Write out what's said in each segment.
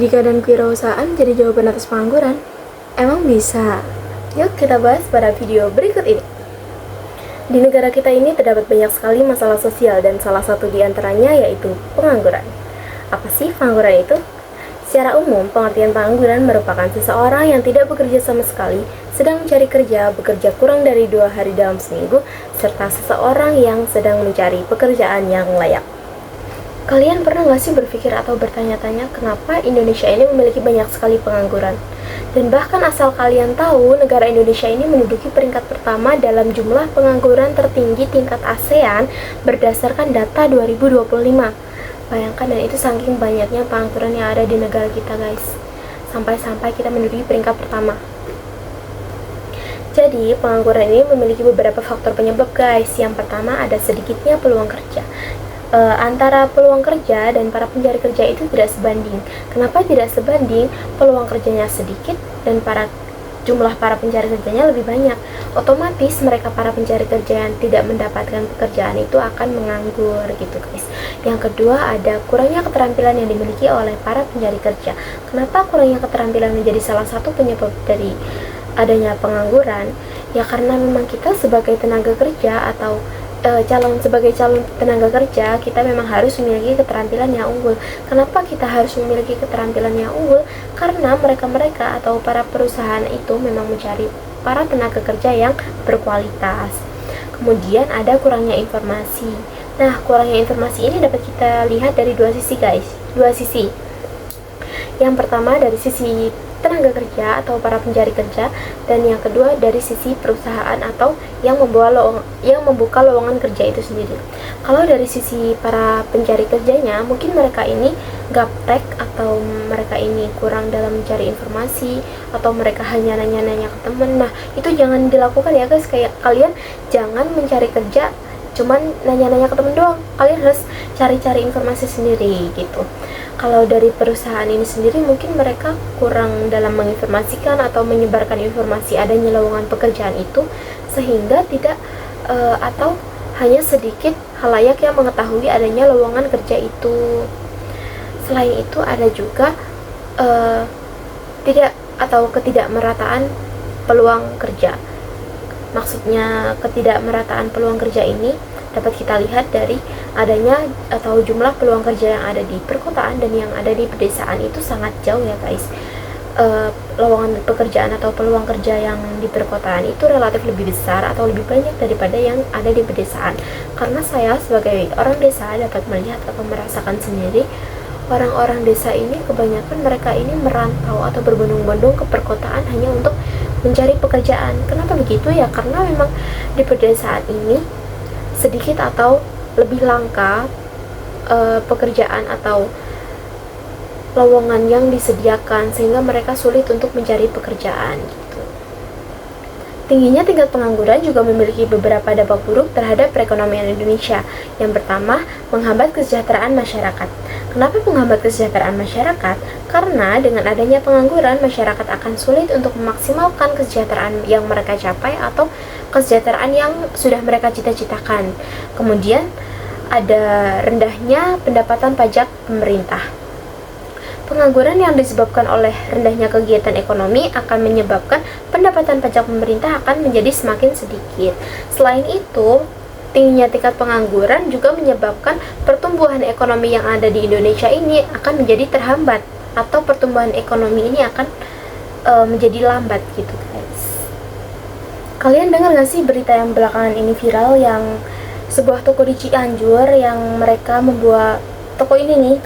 Pendidikan dan kewirausahaan jadi jawaban atas pengangguran? Emang bisa? Yuk kita bahas pada video berikut ini. Di negara kita ini terdapat banyak sekali masalah sosial dan salah satu di antaranya yaitu pengangguran. Apa sih pengangguran itu? Secara umum, pengertian pengangguran merupakan seseorang yang tidak bekerja sama sekali, sedang mencari kerja, bekerja kurang dari 2 hari dalam seminggu, serta seseorang yang sedang mencari pekerjaan yang layak. Kalian pernah gak sih berpikir atau bertanya-tanya kenapa Indonesia ini memiliki banyak sekali pengangguran? Dan bahkan asal kalian tahu, negara Indonesia ini menduduki peringkat pertama dalam jumlah pengangguran tertinggi tingkat ASEAN berdasarkan data 2025. Bayangkan, dan itu saking banyaknya pengangguran yang ada di negara kita guys. Sampai-sampai kita menduduki peringkat pertama. Jadi, pengangguran ini memiliki beberapa faktor penyebab guys. Yang pertama ada sedikitnya peluang kerja. Antara peluang kerja dan para pencari kerja itu tidak sebanding. Kenapa tidak sebanding? Peluang kerjanya sedikit dan jumlah para pencari kerjanya lebih banyak. Otomatis mereka para pencari kerja yang tidak mendapatkan pekerjaan itu akan menganggur gitu guys. Yang kedua ada kurangnya keterampilan yang dimiliki oleh para pencari kerja. Kenapa kurangnya keterampilan menjadi salah satu penyebab dari adanya pengangguran? Ya karena memang kita sebagai tenaga kerja atau sebagai calon tenaga kerja, kita memang harus memiliki keterampilan yang unggul. Kenapa kita harus memiliki keterampilan yang unggul? Karena mereka atau para perusahaan itu memang mencari para tenaga kerja yang berkualitas. Kemudian ada kurangnya informasi. Nah, kurangnya informasi ini dapat kita lihat dari dua sisi. Yang pertama dari sisi tenaga kerja atau para pencari kerja, dan yang kedua dari sisi perusahaan atau yang membuka lowongan kerja itu sendiri. Kalau dari sisi para pencari kerjanya, mungkin mereka ini gaptek atau mereka ini kurang dalam mencari informasi atau mereka hanya nanya-nanya ke temen. Nah, itu jangan dilakukan ya guys. Kayak kalian jangan mencari kerja cuman nanya-nanya ke temen doang. Kalian harus cari-cari informasi sendiri gitu. Kalau dari perusahaan ini sendiri mungkin mereka kurang dalam menginformasikan atau menyebarkan informasi adanya lowongan pekerjaan itu, sehingga tidak atau hanya sedikit khalayak yang mengetahui adanya lowongan kerja itu. Selain itu ada juga ketidakmerataan peluang kerja. Maksudnya ketidakmerataan peluang kerja ini dapat kita lihat dari adanya atau jumlah peluang kerja yang ada di perkotaan dan yang ada di pedesaan itu sangat jauh ya guys. Lowongan pekerjaan atau peluang kerja yang di perkotaan itu relatif lebih besar atau lebih banyak daripada yang ada di pedesaan. Karena saya sebagai orang desa dapat melihat atau merasakan sendiri, orang-orang desa ini kebanyakan mereka ini merantau atau berbondong-bondong ke perkotaan hanya untuk mencari pekerjaan. Kenapa begitu ya? Karena memang di pedesaan ini sedikit atau lebih langka pekerjaan atau lowongan yang disediakan, sehingga mereka sulit untuk mencari pekerjaan gitu. Tingginya tingkat pengangguran juga memiliki beberapa dampak buruk terhadap perekonomian Indonesia. Yang pertama, menghambat kesejahteraan masyarakat. Kenapa menghambat kesejahteraan masyarakat? Karena dengan adanya pengangguran, masyarakat akan sulit untuk memaksimalkan kesejahteraan yang mereka capai atau kesejahteraan yang sudah mereka cita-citakan. Kemudian ada rendahnya pendapatan pajak pemerintah. Pengangguran yang disebabkan oleh rendahnya kegiatan ekonomi akan menyebabkan pendapatan pajak pemerintah akan menjadi semakin sedikit. Selain itu, tingginya tingkat pengangguran juga menyebabkan pertumbuhan ekonomi yang ada di Indonesia ini akan menjadi terhambat, atau pertumbuhan ekonomi ini akan menjadi lambat gitu guys. Kalian dengar gak sih berita yang belakangan ini viral, yang sebuah toko di Cianjur yang mereka membuat toko ini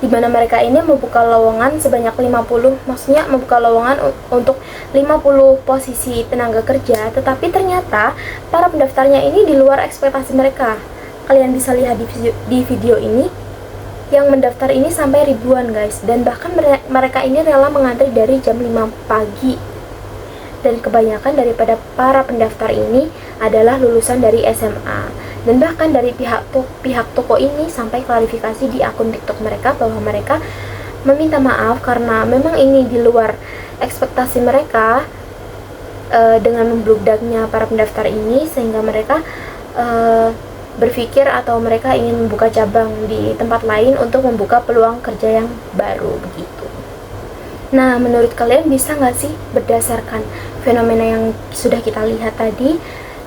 di mana mereka ini membuka lowongan sebanyak 50, maksudnya membuka lowongan untuk 50 posisi tenaga kerja, tetapi ternyata para pendaftarnya ini di luar ekspektasi mereka. Kalian bisa lihat di video ini, yang mendaftar ini sampai ribuan guys, dan bahkan mereka ini rela mengantri dari jam 5 pagi. Dan kebanyakan daripada para pendaftar ini adalah lulusan dari SMA. Dan bahkan dari pihak toko ini sampai klarifikasi di akun TikTok mereka bahwa mereka meminta maaf karena memang ini di luar ekspektasi mereka dengan membludaknya para pendaftar ini, sehingga mereka berpikir atau mereka ingin membuka cabang di tempat lain untuk membuka peluang kerja yang baru begitu. Nah, menurut kalian bisa nggak sih berdasarkan fenomena yang sudah kita lihat tadi,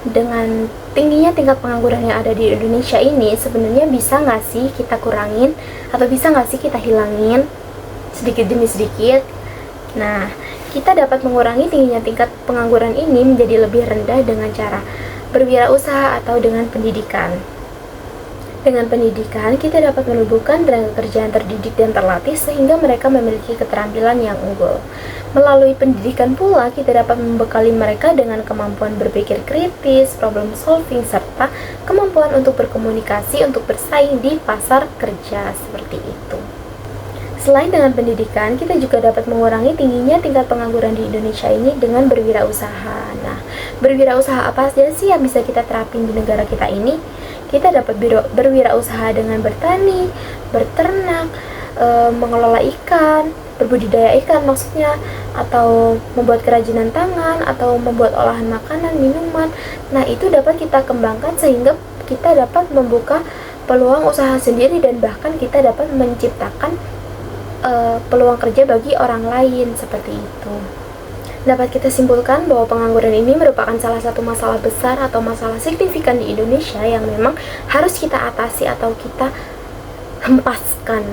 dengan tingginya tingkat pengangguran yang ada di Indonesia ini, sebenarnya bisa nggak sih kita kurangin atau bisa nggak sih kita hilangin sedikit demi sedikit? Nah, kita dapat mengurangi tingginya tingkat pengangguran ini menjadi lebih rendah dengan cara berwirausaha atau dengan pendidikan. Dengan pendidikan, kita dapat menumbuhkan tenaga kerja yang terdidik dan terlatih sehingga mereka memiliki keterampilan yang unggul. Melalui pendidikan pula, kita dapat membekali mereka dengan kemampuan berpikir kritis, problem solving, serta kemampuan untuk berkomunikasi untuk bersaing di pasar kerja seperti itu. Selain dengan pendidikan, kita juga dapat mengurangi tingginya tingkat pengangguran di Indonesia ini dengan berwirausaha. Nah, berwirausaha apa saja sih yang bisa kita terapin di negara kita ini? Kita dapat berwirausaha dengan bertani, berternak, mengelola ikan, berbudidaya ikan maksudnya, atau membuat kerajinan tangan, atau membuat olahan makanan, minuman. Nah, itu dapat kita kembangkan sehingga kita dapat membuka peluang usaha sendiri dan bahkan kita dapat menciptakan peluang kerja bagi orang lain seperti itu. Dapat kita simpulkan bahwa pengangguran ini merupakan salah satu masalah besar atau masalah signifikan di Indonesia yang memang harus kita atasi atau kita hempaskan.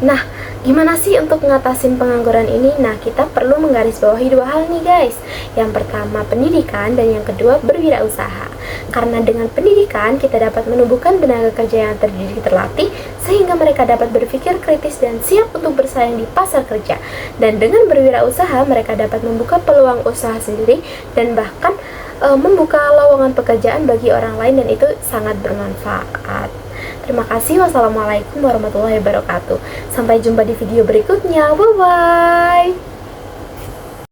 Nah, gimana sih untuk ngatasin pengangguran ini? Nah, kita perlu menggarisbawahi dua hal nih guys. Yang pertama pendidikan dan yang kedua berwirausaha. Karena dengan pendidikan kita dapat menumbuhkan tenaga kerja yang terdidik terlatih sehingga mereka dapat berpikir kritis dan siap untuk bersaing di pasar kerja. Dan dengan berwirausaha mereka dapat membuka peluang usaha sendiri dan bahkan membuka lowongan pekerjaan bagi orang lain dan itu sangat bermanfaat. Terima kasih. Wassalamualaikum warahmatullahi wabarakatuh. Sampai jumpa di video berikutnya. Bye-bye.